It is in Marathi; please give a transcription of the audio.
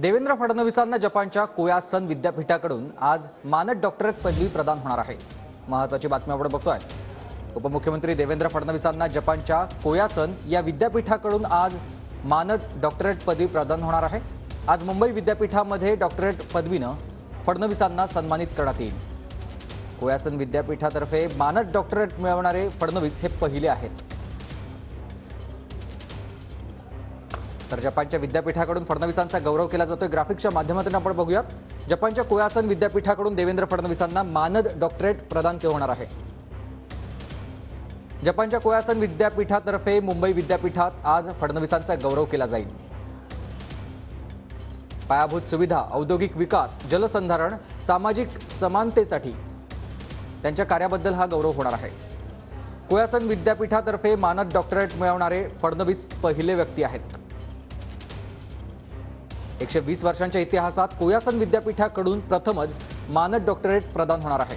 देवेंद्र फडणवीसांना जपानच्या कोयासन विद्यापीठाकडून आज मानद डॉक्टरेट पदवी प्रदान होणार आहे। महत्त्वाची बातमी आपण बघतोय। उपमुख्यमंत्री देवेंद्र फडणवीसांना जपानच्या कोयासन या विद्यापीठाकडून आज मानद डॉक्टरेट पदवी प्रदान होणार आहे। आज मुंबई विद्यापीठामध्ये डॉक्टरेट पदवीने फडणवीसांना सन्मानित करण्यात येईल। कोयासन विद्यापीठातर्फे मानद डॉक्टरेट मिळवणारे फडणवीस हे पहिले आहेत। तर जपानच्या विद्यापीठाकडून फडणवीसांचा गौरव केला जातोय। ग्राफिक्सच्या माध्यमातून आपण बघूयात। जपानच्या कोयासन विद्यापीठाकडून देवेंद्र फडणवीसांना मानद डॉक्टरेट प्रदान होणार आहे। जपानच्या कोयासन विद्यापीठातर्फे मुंबई विद्यापीठात आज फडणवीसांचा गौरव केला जाईल। पायाभूत सुविधा, औद्योगिक विकास, जलसंधारण, सामाजिक समानतेसाठी त्यांच्या कार्याबद्दल हा गौरव होणार आहे। कोयासन विद्यापीठातर्फे मानद डॉक्टरेट मिळवणारे फडणवीस पहिले व्यक्ती आहेत। 120 वर्षांच्या इतिहासात कोयासन विद्यापीठाकडून प्रथमच मानद डॉक्टरेट प्रदान होणार आहे।